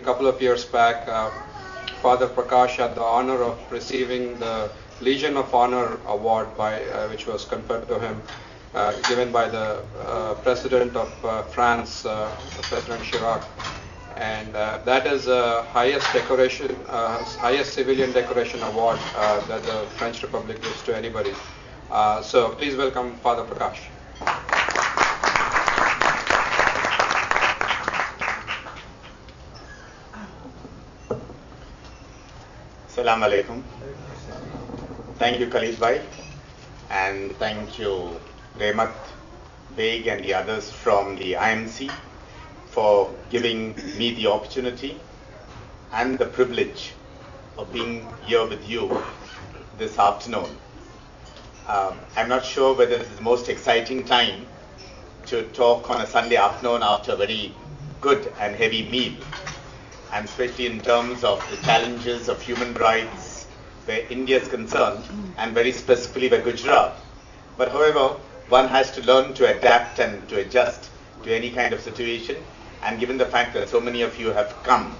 couple of years back, Father Prakash had the honor of receiving the Legion of Honor award which was conferred to him, given by the President of France, President Chirac. And that is the highest decoration, highest civilian decoration award that the French Republic gives to anybody. So please welcome Father Prakash. Assalamu alaikum. Thank you, Khalid Bhai, and thank you, Remat Beg and the others from the IMC for giving me the opportunity and the privilege of being here with you this afternoon. I'm not sure whether this is the most exciting time to talk on a Sunday afternoon after a very good and heavy meal, and especially in terms of the challenges of human rights where India is concerned, and very specifically where Gujarat. But however, one has to learn to adapt and to adjust to any kind of situation. And given the fact that so many of you have come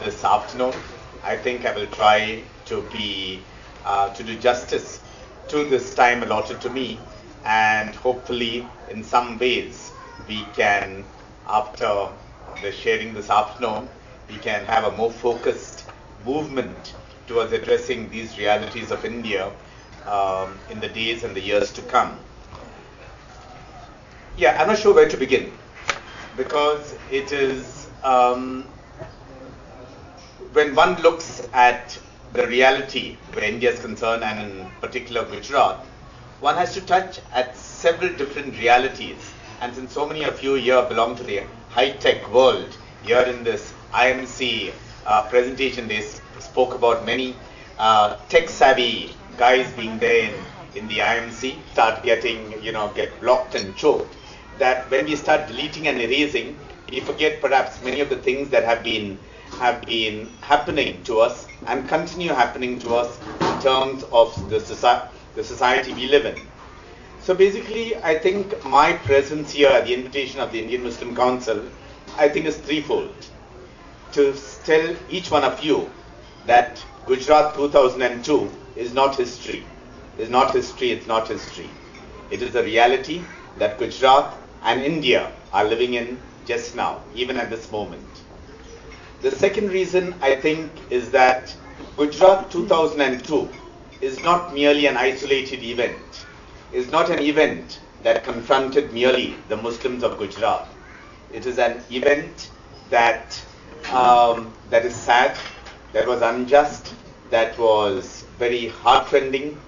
this afternoon, I think I will try to do justice to this time allotted to me, and hopefully in some ways we can, after the sharing this afternoon, we can have a more focused movement towards addressing these realities of India in the days and the years to come. Yeah, I'm not sure where to begin, because it is, when one looks at the reality where India is concerned, and in particular Gujarat, one has to touch at several different realities. And since so many of you here belong to the high-tech world, here in this IMC presentation, they spoke about many tech-savvy guys being there in the IMC, start getting, get blocked and choked, that when we start deleting and erasing, we forget perhaps many of the things that have been happening to us and continue happening to us in terms of the society we live in. So basically, I think my presence here at the invitation of the Indian Muslim Council, I think is threefold. To tell each one of you that Gujarat 2002 is not history. It's not history, it's not history. It is a reality that Gujarat and India are living in just now, even at this moment. The second reason, I think, is that Gujarat 2002 is not merely an isolated event. It's not an event that confronted merely the Muslims of Gujarat. It is an event that is sad, that was unjust, that was very heartrending,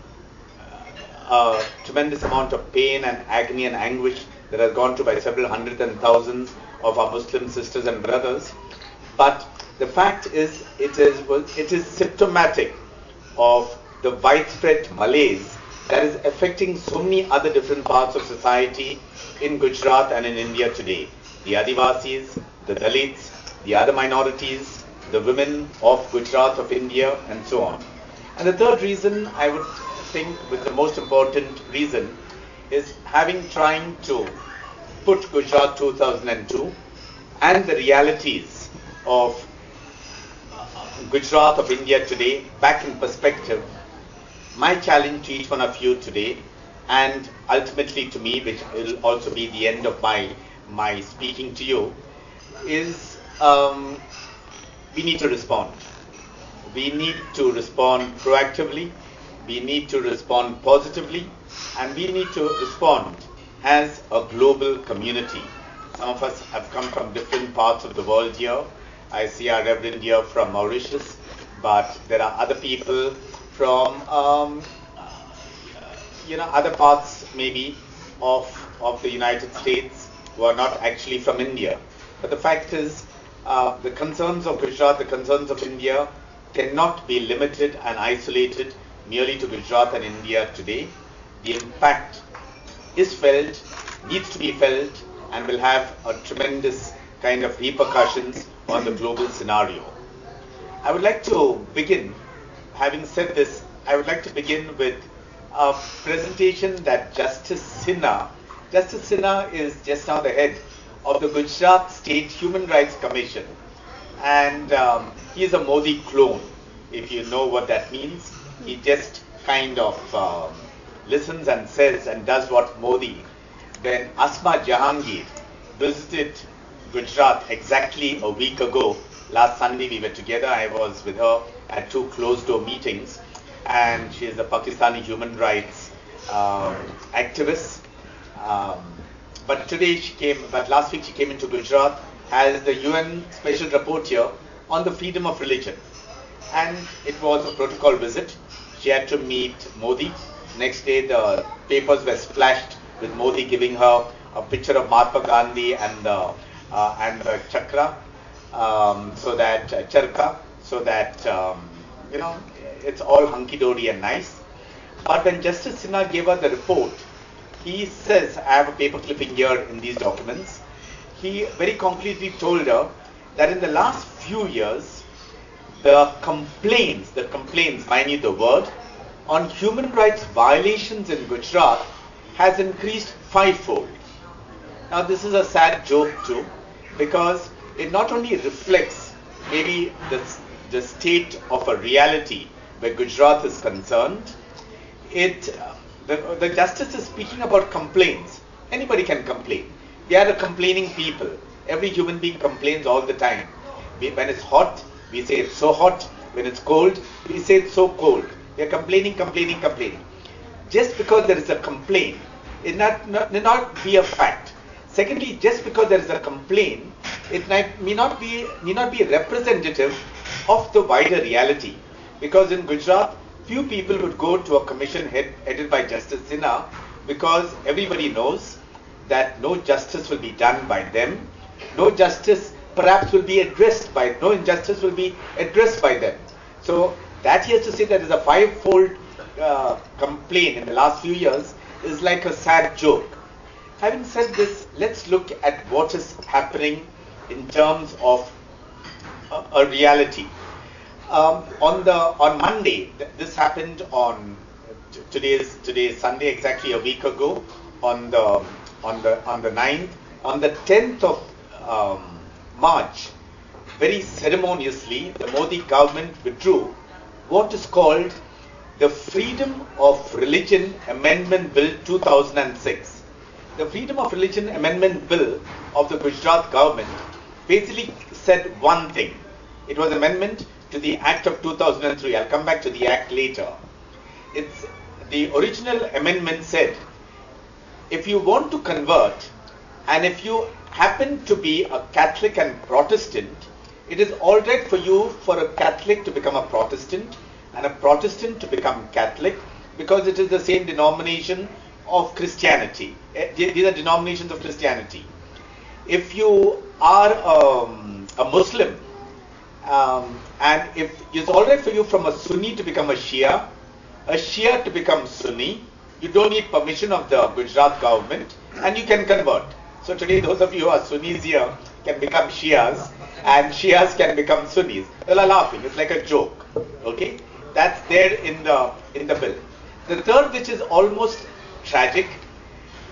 a tremendous amount of pain and agony and anguish that has gone to by several hundreds and thousands of our Muslim sisters and brothers. But the fact is, it is symptomatic of the widespread malaise that is affecting so many other different parts of society in Gujarat and in India today. The Adivasis, the Dalits, the other minorities, the women of Gujarat, of India, and so on. And the third reason, I would think, with the most important reason, is trying to put Gujarat 2002 and the realities of Gujarat of India today back in perspective. My challenge to each one of you today, and ultimately to me, which will also be the end of my speaking to you, is we need to respond. We need to respond proactively, we need to respond positively, and we need to respond as a global community. Some of us have come from different parts of the world here. I see our Reverend here from Mauritius, but there are other people from other parts maybe of the United States who are not actually from India. But the fact is, the concerns of Gujarat, the concerns of India cannot be limited and isolated merely to Gujarat and India today. The impact is felt, needs to be felt, and will have a tremendous kind of repercussions on the global scenario. I would like to begin, having said this, I would like to begin with a presentation that Justice Sinha is just now the head of the Gujarat State Human Rights Commission, And he is a Modi clone, if you know what that means. He just kind of listens and says and does what Modi. When Asma Jahangir visited Gujarat exactly a week ago, last Sunday we were together. I was with her at 2 closed-door meetings, and she is a Pakistani human rights activist. But last week she came into Gujarat as the UN Special Rapporteur on the freedom of religion. And it was a protocol visit. She had to meet Modi. Next day the papers were splashed with Modi giving her a picture of Mahatma Gandhi and the chakra, charka, so that it's all hunky-dory and nice. But when Justice Sinha gave her the report, he says, I have a paper clipping here in these documents, he very concretely told her that in the last few years, the complaints, mind you the word, on human rights violations in Gujarat has increased 5-fold. Now this is a sad joke too, because it not only reflects maybe the state of a reality where Gujarat is concerned, the justice is speaking about complaints. Anybody can complain. We are a complaining people. Every human being complains all the time. When it's hot, we say it's so hot. When it's cold, we say it's so cold. We are complaining. Just because there is a complaint, it need not be a fact. Secondly, just because there is a complaint, it need not be representative of the wider reality. Because in Gujarat, few people would go to a commission headed by Justice Sinha, because everybody knows that no justice will be done by them. No injustice will be addressed by them. So that he has to say that is a 5-fold complaint in the last few years is like a sad joke. Having said this, let's look at what is happening in terms of a reality. On Monday, this happened on today is Sunday, exactly a week ago, on the 9th. On the 10th of March, very ceremoniously, the Modi government withdrew what is called the Freedom of Religion Amendment Bill 2006. The Freedom of Religion Amendment Bill of the Gujarat government basically said one thing. It was amendment to the Act of 2003. I'll come back to the Act later. The original amendment said, if you want to convert, and if you happen to be a Catholic and Protestant, it is all right for a Catholic to become a Protestant and a Protestant to become Catholic, because it is the same denomination of Christianity. These are denominations of Christianity. If you are a Muslim, and if it's all right for you from a Sunni to become a Shia to become Sunni, you don't need permission of the Gujarat government, and you can convert. So today, those of you who are Sunnis here can become Shias, and Shias can become Sunnis. They are laughing. It's like a joke. Okay, that's there in the bill. The third, which is almost tragic,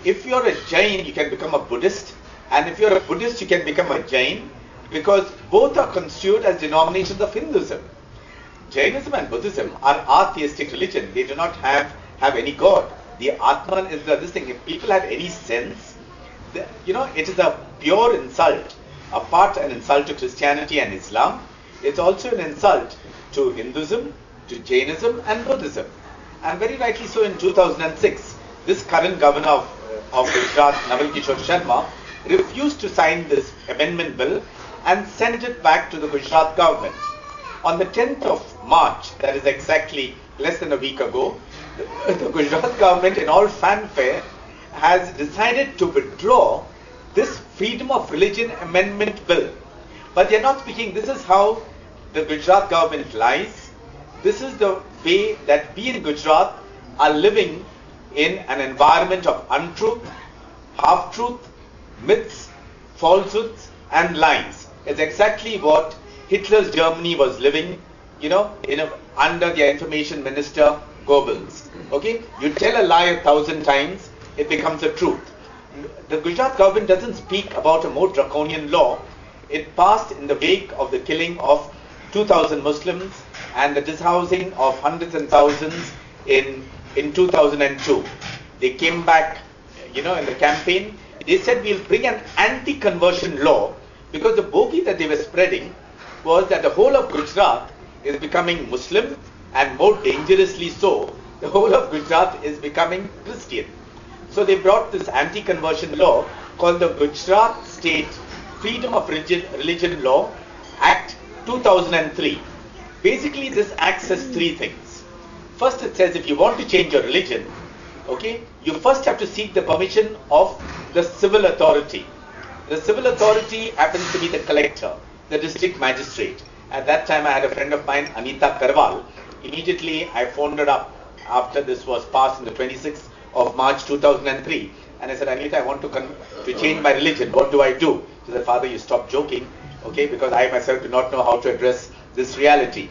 if you're a Jain, you can become a Buddhist, and if you're a Buddhist, you can become a Jain, because both are construed as denominations of Hinduism. Jainism and Buddhism are atheistic religion. They do not have any God. The Atman is this thing. If people have any sense, it is a pure insult. Apart an insult to Christianity and Islam, it's also an insult to Hinduism, to Jainism and Buddhism. And very rightly so, in 2006, this current governor of Gujarat, Naval Kishore Sharma, refused to sign this amendment bill and sent it back to the Gujarat government. On the 10th of March, that is exactly less than a week ago, the Gujarat government, in all fanfare, has decided to withdraw this Freedom of Religion Amendment Bill. But they are not speaking. This is how the Gujarat government lies. This is the way that we in Gujarat are living in an environment of untruth, half-truth, myths, falsehoods and lies. It's exactly what Hitler's Germany was living, under their information minister Goebbels. Okay, you tell a lie 1,000 times, it becomes a truth. The Gujarat government doesn't speak about a more draconian law. It passed in the wake of the killing of 2,000 Muslims and the dishousing of hundreds and thousands in 2002. They came back, in the campaign. They said we'll bring an anti-conversion law because the bogey that they were spreading was that the whole of Gujarat is becoming Muslim, and more dangerously so, the whole of Gujarat is becoming Christian. So they brought this anti-conversion law called the Gujarat State Freedom of Religion Law Act 2003. Basically, this act says three things. First, it says if you want to change your religion, you first have to seek the permission of the civil authority. The civil authority happens to be the collector, the district magistrate. At that time, I had a friend of mine, Anita Karwal. Immediately, I phoned her up after this was passed on the 26th of March 2003. And I said, Anita, I want to change my religion. What do I do? She said, Father, you stop joking, because I myself do not know how to address this reality.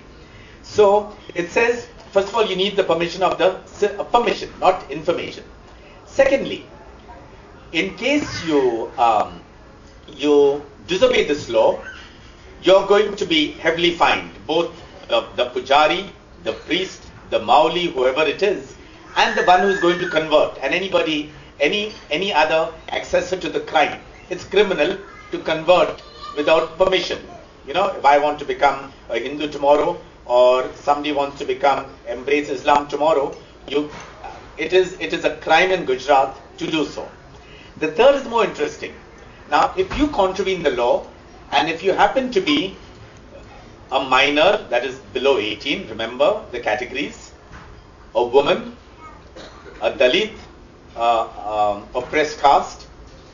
So it says, first of all, you need the permission of permission, not information. Secondly, in case you disobey this law, you're going to be heavily fined. Both the pujari, the priest, the mauli, whoever it is, and the one who is going to convert, and anybody, any other accessor to the crime. It's criminal to convert without permission. If I want to become a Hindu tomorrow, or somebody wants to embrace Islam tomorrow, it is a crime in Gujarat to do so. The third is more interesting. Now, if you contravene the law, and if you happen to be a minor, that is below 18, remember the categories, a woman, a Dalit, oppressed caste,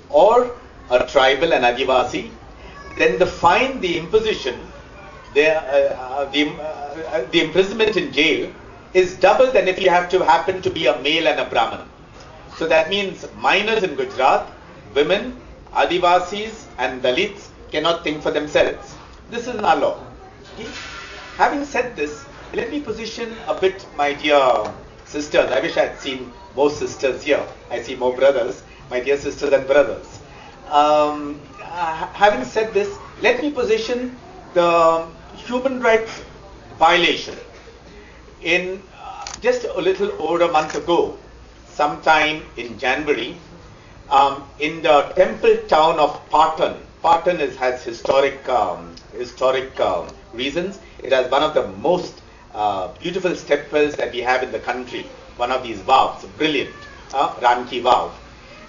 or a tribal and Adivasi, then the fine, the imposition, the imprisonment in jail is double than if you happen to be a male and a Brahmin. So that means minors in Gujarat, women, Adivasis and Dalits cannot think for themselves. This is our law. Okay? Having said this, let me position a bit, my dear sisters. I wish I had seen more sisters here. I see more brothers, my dear sisters and brothers. Having said this, let me position the human rights violation. In just a little over a month ago, sometime in January, in the temple town of Patan. Patan has historic reasons. It has one of the most beautiful step wells that we have in the country. One of these vows, brilliant, Ranki Vav.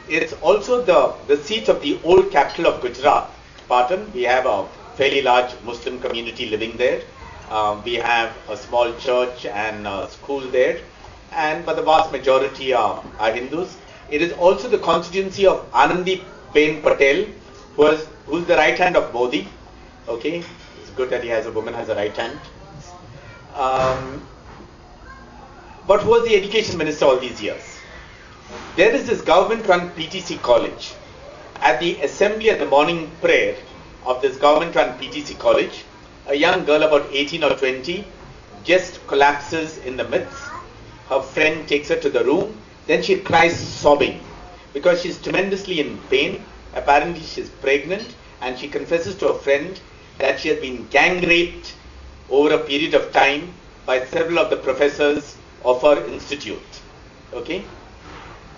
It's also the seat of the old capital of Gujarat, Patan. We have a fairly large Muslim community living there. We have a small church and a school there, but the vast majority are Hindus. It is also the constituency of Anandi Ben Patel, who's the right hand of Modi. Okay, it's good that a woman has a right hand. But who was the education minister all these years? There is this government-run PTC college. At the assembly at the morning prayer of this government-run PTC college, a young girl about 18 or 20 just collapses in the midst. Her friend takes her to the room. Then she cries sobbing because she's tremendously in pain. Apparently she's pregnant, and she confesses to a friend that she has been gang raped over a period of time by several of the professors of her institute. Okay?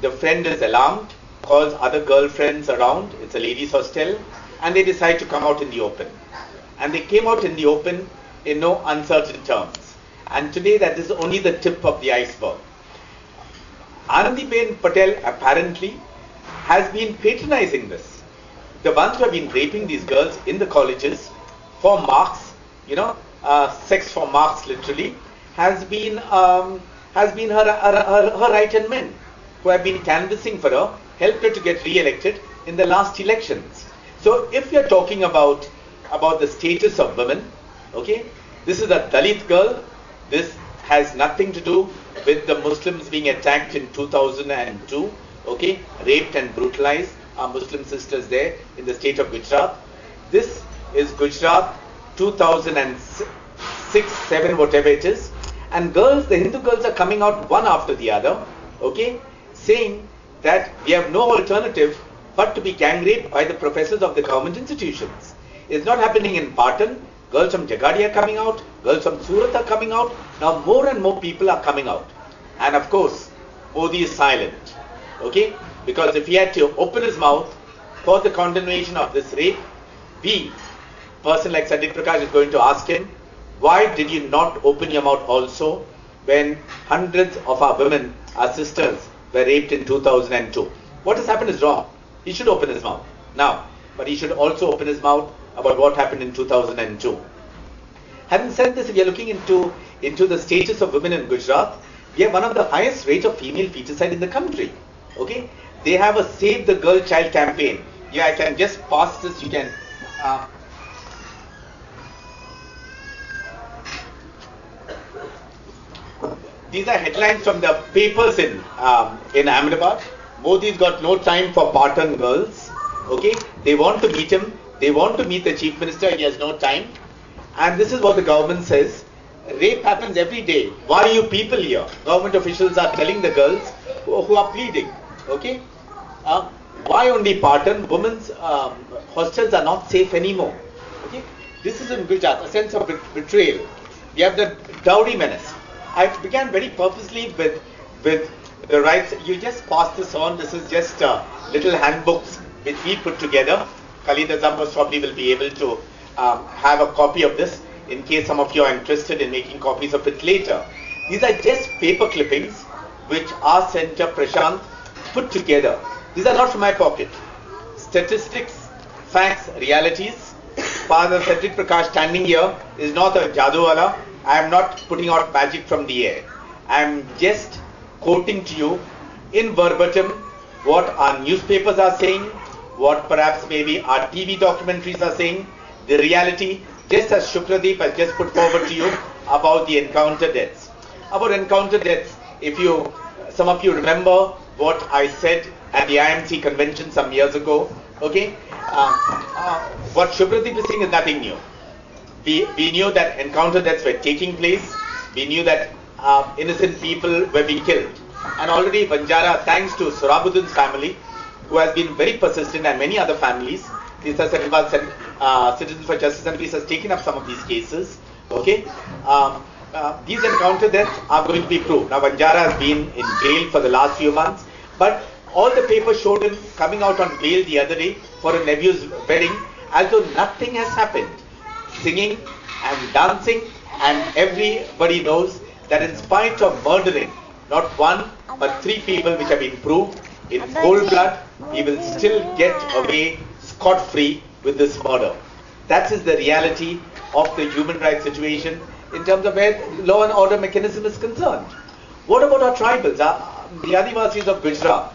The friend is alarmed, calls other girlfriends around. It's a ladies' hostel, and they decide to come out in the open. And they came out in the open in no uncertain terms. And today that is only the tip of the iceberg. Anandiben Patel apparently has been patronizing this. The ones who have been raping these girls in the colleges for marks, sex for marks literally, has been her right-hand men who have been canvassing for her, helped her to get re-elected in the last elections. So if you're talking about the status of women, okay, this is a Dalit girl. This has nothing to do with the Muslims being attacked in 2002, okay, raped and brutalized our Muslim sisters there in the state of Gujarat. This is Gujarat 2006, 7, whatever it is. And girls, the Hindu girls are coming out one after the other, okay, saying that we have no alternative but to be gang raped by the professors of the government institutions. It's not happening in Patan. Girls from Jagadia are coming out. Girls from Surat are coming out. Now more and more people are coming out. And of course, Modi is silent. Okay? Because if he had to open his mouth for the condemnation of this rape, a person like Cedric Prakash is going to ask him, why did you not open your mouth also when hundreds of our women, our sisters, were raped in 2002? What has happened is wrong. He should open his mouth now, but he should also open his mouth about what happened in 2002. Having said this, if you are looking into the status of women in Gujarat, we have one of the highest rates of female feticide in the country. Okay, they have a Save the Girl Child campaign. Yeah, I can just pass this. You can. These are headlines from the papers in Ahmedabad. Modi's got no time for Patan girls. Okay, they want to meet him. They want to meet the chief minister. He has no time. And this is what the government says. Rape happens every day. Why are you people here? Government officials are telling the girls who are pleading. Okay, why only Patan? Women's hostels are not safe anymore. Okay, this is in Gujarat, a sense of betrayal. You have the dowry menace. I began very purposely with the rights. You just pass this on. This is just little handbooks which we put together. Khalid Azam probably will be able to have a copy of this in case some of you are interested in making copies of it later. These are just paper clippings which our center, Prashant, put together. These are not from my pocket. Statistics, facts, realities. Father Cedric Prakash standing here is not a Jaduwala. I am not putting out magic from the air. I am just quoting to you in verbatim what our newspapers are saying, what perhaps maybe our TV documentaries are saying, the reality, just as Shukradeep has just put forward to you about the encounter deaths. About encounter deaths, if some of you remember what I said at the IMC convention some years ago, okay, what Shukradeep is saying is nothing new. We knew that encounter deaths were taking place. We knew that innocent people were being killed. And already Banjara, thanks to Surabuddin's family, who has been very persistent, and many other families, Citizens for Justice and Peace has taken up some of these cases. Okay, these encounter deaths are going to be proved. Now Banjara has been in jail for the last few months, but all the papers showed him coming out on bail the other day for a nephew's wedding, as though nothing has happened. Singing and dancing, and everybody knows that in spite of murdering not one but 3 people which have been proved in cold blood, he will still get away scot-free with this murder. That is the reality of the human rights situation in terms of where law and order mechanism is concerned. What about our tribals, the Adivasis of Gujarat?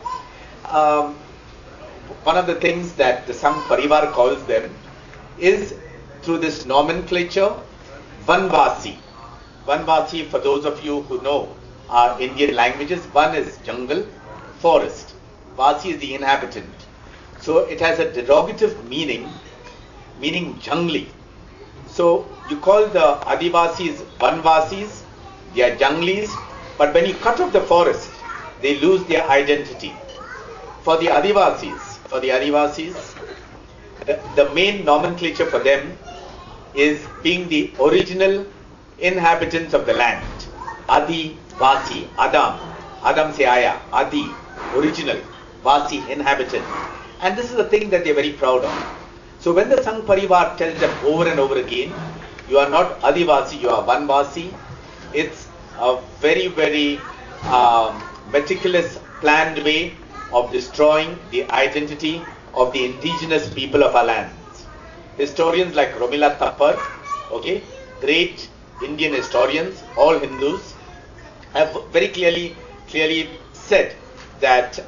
One of the things that the Sangh Parivar calls them is through this nomenclature, Vanvasi. Vanvasi, for those of you who know our Indian languages, Van is jungle, forest. Vasi is the inhabitant. So it has a derogative meaning jungly. So you call the Adivasis Vanvasis, they are junglis, but when you cut off the forest, they lose their identity. For the Adivasis, the main nomenclature for them is being the original inhabitants of the land. Adi, Vasi, Adam se Aya, Adi, original, Vasi, inhabitant. And this is the thing that they are very proud of. So when the Sangh Parivar tells them over and over again, you are not Adivasi, you are Vanvasi, it's a very, very meticulous, planned way of destroying the identity of the indigenous people of our lands. Historians like Romila Thapar, okay, great Indian historians, all Hindus, have very clearly said that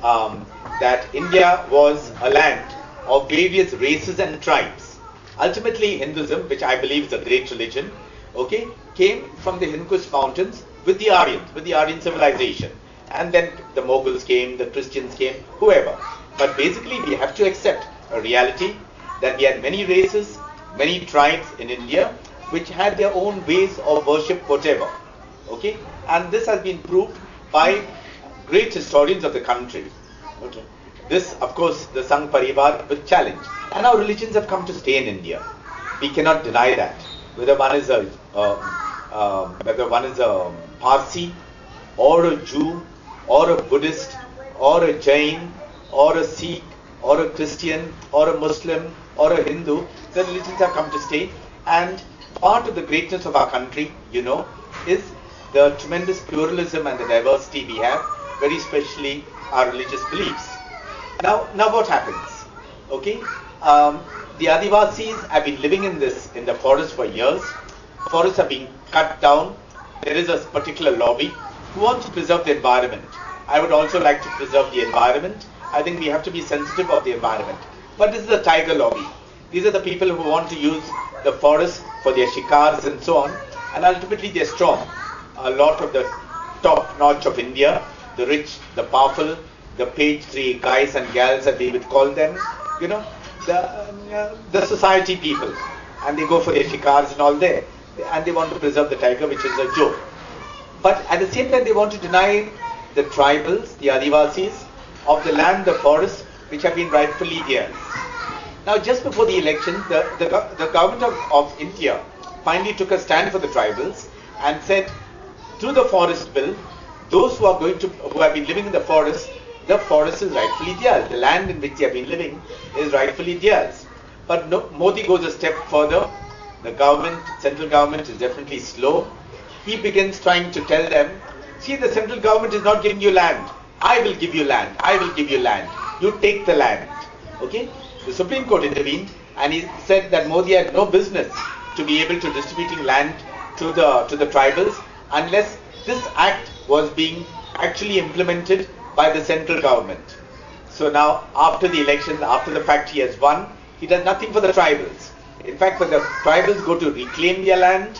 that India was a land of various races and tribes. Ultimately, Hinduism, which I believe is a great religion, okay, came from the Hindkush mountains with the Aryans, with the Aryan civilization. And then the Mughals came, the Christians came, whoever. But basically, we have to accept a reality that we had many races, many tribes in India, which had their own ways of worship, whatever. Okay? And this has been proved by great historians of the country. Okay? This, of course, the Sangh Parivar will challenge. And our religions have come to stay in India. we cannot deny that. Whether one is a Parsi, or a Jew, or a Buddhist, or a Jain, or a Sikh, or a Christian, or a Muslim, or a Hindu, the religions have come to stay. And part of the greatness of our country, is the tremendous pluralism and the diversity we have, very especially our religious beliefs. Now what happens? Okay, the Adivasis have been living in the forest for years. Forests are being cut down. There is a particular lobby who wants to preserve the environment. I would also like to preserve the environment. I think we have to be sensitive of the environment. But this is a tiger lobby. These are the people who want to use the forest for their shikars and so on. And ultimately they're strong. A lot of the top notch of India, the rich, the powerful, the page 3 guys and gals that they would call them, the society people. And they go for their shikars and all there. And they want to preserve the tiger, which is a joke. But at the same time, they want to deny the tribals, the Adivasis, of the land, the forests, which have been rightfully theirs. Now, just before the election, the government of India finally took a stand for the tribals and said, to the forest bill, those who have been living in the forest is rightfully theirs. The land in which they have been living is rightfully theirs. But Modi goes a step further. The government, central government, is definitely slow. He begins trying to tell them, see, the central government is not giving you land. I will give you land. I will give you land. You take the land. Okay? The Supreme Court intervened and he said that Modi had no business to be able to distributing land to the tribals unless this act was being actually implemented by the central government. So now, after the elections, after the fact he has won, he does nothing for the tribals. In fact, when the tribals go to reclaim their land,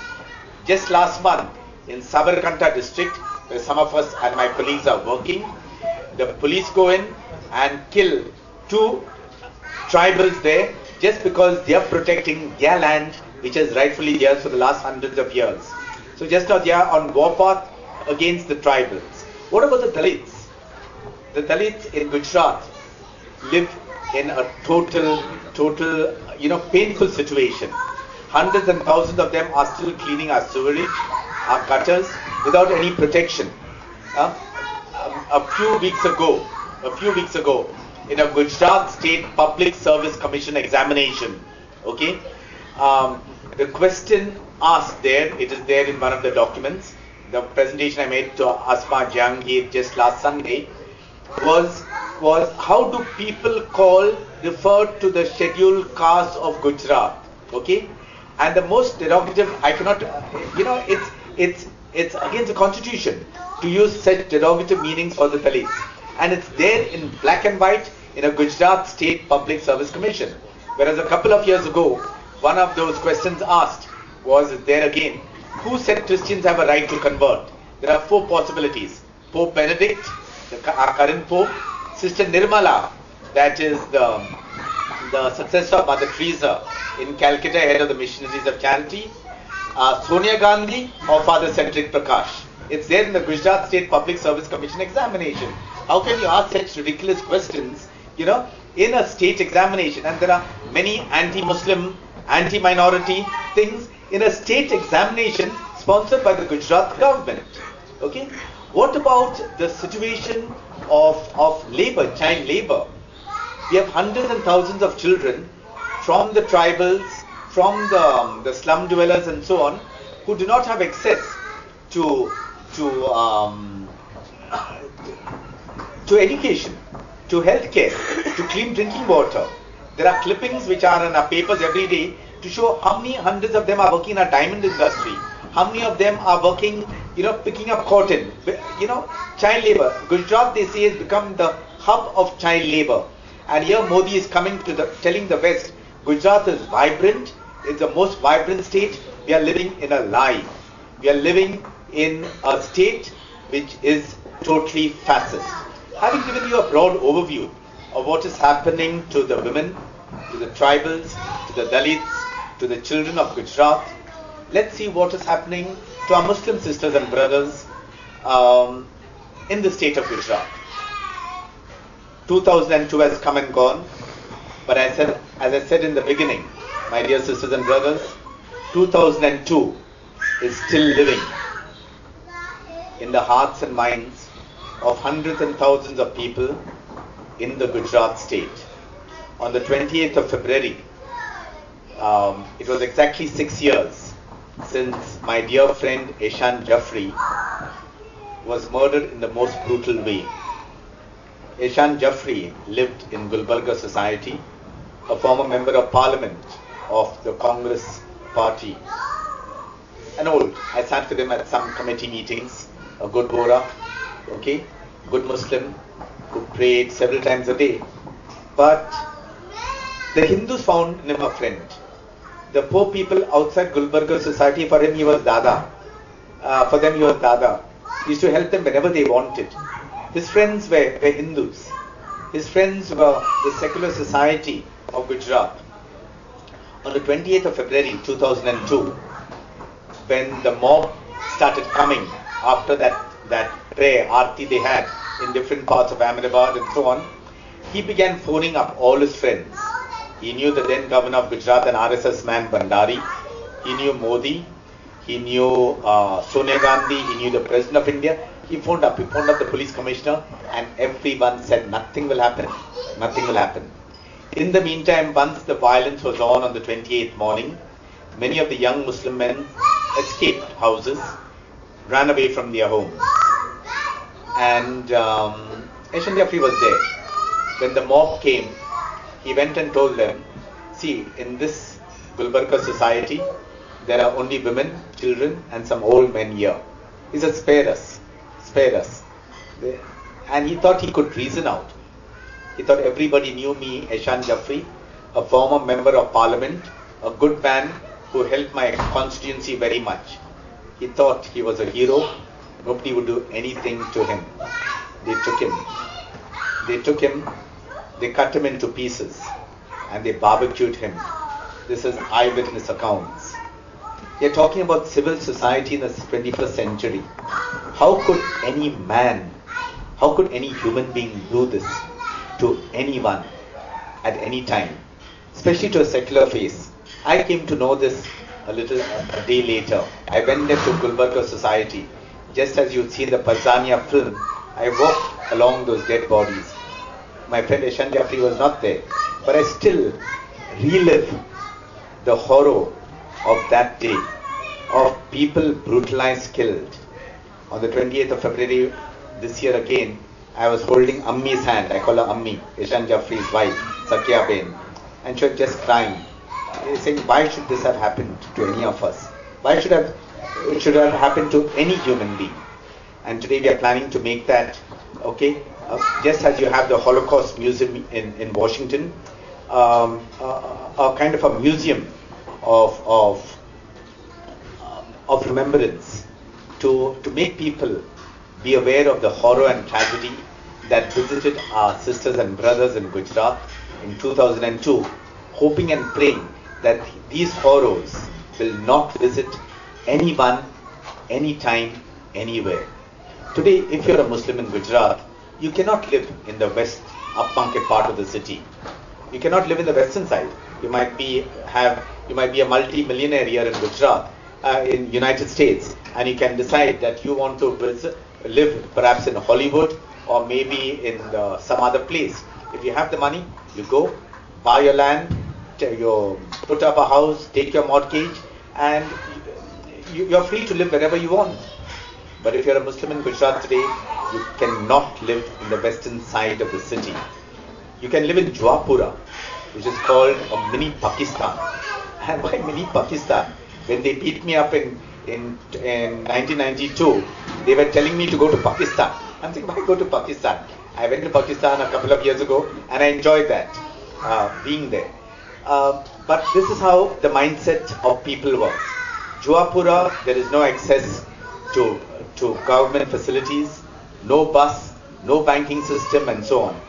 just last month in Sabarkantha district, where some of us and my colleagues are working, the police go in and kill 2 tribals there just because they are protecting their land, which is rightfully theirs for the last hundreds of years. So just now they are on warpath against the tribals. What about the Dalits? The Dalits in Gujarat live in a total, painful situation. Hundreds and thousands of them are still cleaning our sewerage, our gutters, without any protection. A few weeks ago, in a Gujarat State Public Service Commission examination, okay, the question asked there, it is there in one of the documents, the presentation I made to Asma Jahangir just last Sunday, was how do people refer to the scheduled caste of Gujarat, okay? And the most derogative, I cannot, it's against the constitution to use such derogative meanings for the Dalits. And it's there in black and white in a Gujarat State Public Service Commission. Whereas a couple of years ago, one of those questions asked was there again, who said Christians have a right to convert? There are 4 possibilities. Pope Benedict, our current Pope, Sister Nirmala, that is the successor of Mother Teresa in Calcutta, head of the Missionaries of Charity, Sonia Gandhi, or Father Cedric Prakash. It's there in the Gujarat State Public Service Commission examination. How can you ask such ridiculous questions, in a state examination? And there are many anti-Muslim, anti-minority things in a state examination sponsored by the Gujarat government. Okay? What about the situation of labor, child labor? We have hundreds and thousands of children from the tribals, from the slum dwellers and so on, who do not have access to education, to healthcare, to clean drinking water. There are clippings which are in our papers every day to show how many hundreds of them are working in our diamond industry, how many of them are working, picking up cotton, child labor. Gujarat, they say, has become the hub of child labor. And here Modi is coming telling the West, Gujarat is vibrant, it's the most vibrant state. We are living in a lie. We are living in a state which is totally fascist. Having given you a broad overview of what is happening to the women, to the tribals, to the Dalits, to the children of Gujarat, let's see what is happening to our Muslim sisters and brothers in the state of Gujarat. 2002 has come and gone, but as I said in the beginning, my dear sisters and brothers, 2002 is still living in the hearts and minds of hundreds and thousands of people in the Gujarat state. On the 28th of February, it was exactly 6 years since my dear friend Eshan Jaffrey was murdered in the most brutal way. Eshan Jaffrey lived in Gulbarga society, a former member of parliament of the Congress party. An old, I sat with him at some committee meetings, a good Bora, okay, good Muslim, who prayed several times a day. But the Hindus found in him a friend. The poor people outside Gulbarga society, for him he was Dada. For them he was Dada. He used to help them whenever they wanted. His friends were Hindus. His friends were the secular society of Gujarat. On the 28th of February 2002, when the mob started coming after that prayer, Aarti they had in different parts of Ahmedabad and so on, he began phoning up all his friends. He knew the then governor of Gujarat and RSS man Bhandari. He knew Modi. He knew Sonia Gandhi. He knew the President of India. He phoned up the police commissioner, and everyone said nothing will happen. Nothing will happen. In the meantime, once the violence was on the 28th morning, many of the young Muslim men escaped houses, ran away from their homes. And Eshan Jaffrey was there. When the mob came, he went and told them, see, in this Gulbarga society, there are only women, children, and some old men here. He said, spare us. And he thought he could reason out. He thought everybody knew me, Eshan Jaffrey, a former member of parliament, a good man who helped my constituency very much. He thought he was a hero. Nobody would do anything to him. They took him, they cut him into pieces, and they barbecued him. This is eyewitness accounts. We are talking about civil society in the 21st century. How could any man, how could any human being do this to anyone at any time, especially to a secular face? I came to know this a day later. I went there to Gulbarga society. Just as you'd see in the Parzania film, I walked along those dead bodies. My friend Eshan Jaffrey was not there, but I still relive the horror of that day, of people brutalized, killed. On the 28th of February this year again, I was holding Ammi's hand. I call her Ammi, Eshan Jaffrey's wife, Sakya Ben, and she was just crying, saying, why should this have happened to any of us? Why should it should have happened to any human being? And today we are planning to make that, okay, just as you have the Holocaust Museum in Washington, a kind of a museum of remembrance to make people be aware of the horror and tragedy that visited our sisters and brothers in Gujarat in 2002, hoping and praying that these horrors will not visit anyone, anytime, anywhere. Today, if you're a Muslim in Gujarat, you cannot live in the west upmarket part of the city. You cannot live in the western side. You might be a multi-millionaire here in Gujarat, in United States, and you can decide that you want to live perhaps in Hollywood or maybe in some other place. If you have the money, you go, buy your land, you put up a house, take your mortgage, and you're free to live wherever you want. But if you're a Muslim in Gujarat today, you cannot live in the western side of the city. You can live in Jawapura, which is called a mini Pakistan. And why mini Pakistan? When they beat me up in 1992, they were telling me to go to Pakistan. I'm thinking, why go to Pakistan? I went to Pakistan a couple of years ago and I enjoyed that, being there. But this is how the mindset of people works. Jawapura, there is no access to government facilities, no bus, no banking system, and so on.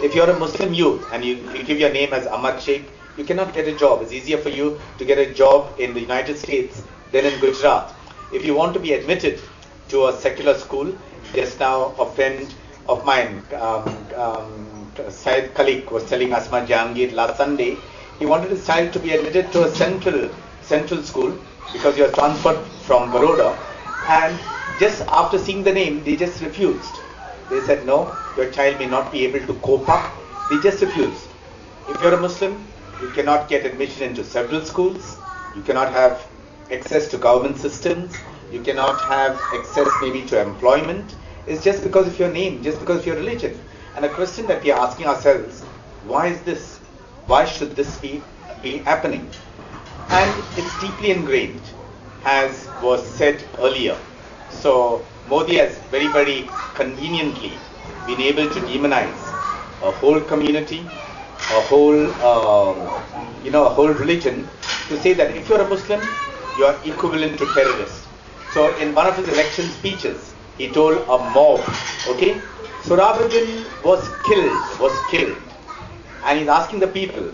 If you're a Muslim youth and you give your name as Ahmad Sheikh, you cannot get a job. It's easier for you to get a job in the United States than in Gujarat. If you want to be admitted to a secular school, just now a friend of mine, Syed Khalik, was telling Asma Jahangir last Sunday, He wanted his child to be admitted to a central school because he was transferred from Baroda, and just after seeing the name, they just refused. They said, no, your child may not be able to cope up. They just refused. If you're a Muslim, you cannot get admission into several schools. You cannot have access to government systems. You cannot have access maybe to employment. It's just because of your name, just because of your religion. And a question that we are asking ourselves, why is this? Why should this be happening? And it's deeply ingrained, as was said earlier. So Modi has very, very conveniently been able to demonize a whole community, a whole religion, to say that if you're a Muslim, you are equivalent to terrorists. So in one of his election speeches, he told a mob, okay, Sohrabuddin was killed. And he's asking the people,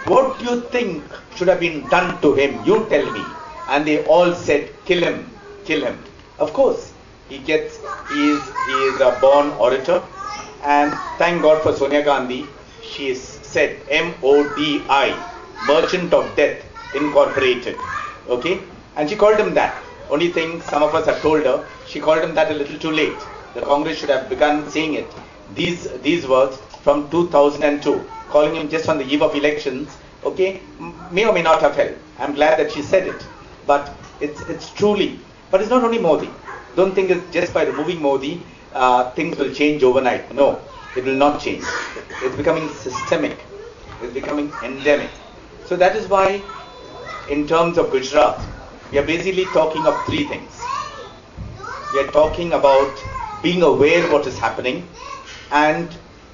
what do you think should have been done to him? You tell me. And they all said, kill him. Of course, he is a born orator. And thank God for Sonia Gandhi. She is said MODI, Merchant of Death Incorporated. Okay? And she called him that. Only thing some of us have told her, she called him that a little too late. The Congress should have begun saying it. These words from 2002, calling him just on the eve of elections, okay, may or may not have helped. I'm glad that she said it. But it's truly, but it's not only Modi. Don't think it's just by removing Modi, things will change overnight. No, it will not change. It's becoming systemic. It's becoming endemic. So that is why, in terms of Gujarat, we are basically talking of three things. We are talking about being aware of what is happening and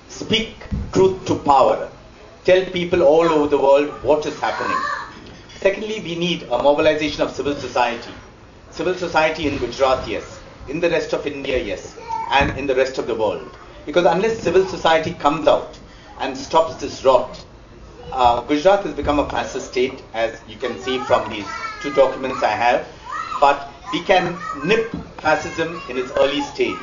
speak truth to power. Tell people all over the world what is happening. Secondly, we need a mobilization of civil society. Civil society in Gujarat, yes. In the rest of India, yes. And in the rest of the world. Because unless civil society comes out and stops this rot, Gujarat has become a fascist state, as you can see from these two documents I have. But we can nip fascism in its early stage.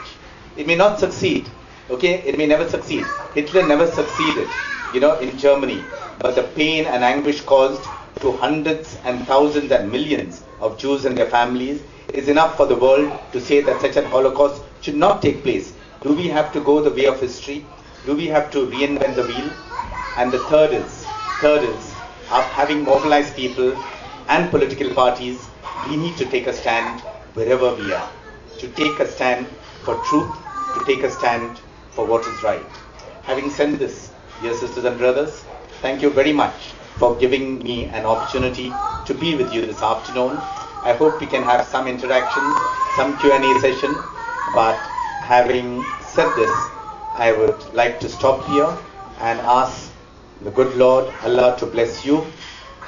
It may not succeed. Okay, it may never succeed. Hitler never succeeded, in Germany. But the pain and anguish caused to hundreds and thousands and millions of Jews and their families is enough for the world to say that such an Holocaust should not take place. Do we have to go the way of history? Do we have to reinvent the wheel? And the third is, having mobilized people and political parties, we need to take a stand wherever we are. To take a stand for truth, to take a stand for what is right. Having said this, dear sisters and brothers, thank you very much for giving me an opportunity to be with you this afternoon. I hope we can have some interaction, some Q&A session, but having said this, I would like to stop here and ask the good Lord Allah to bless you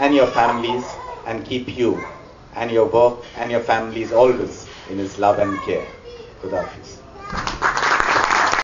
and your families and keep you and your work and your families always in His love and care. Good Hafiz.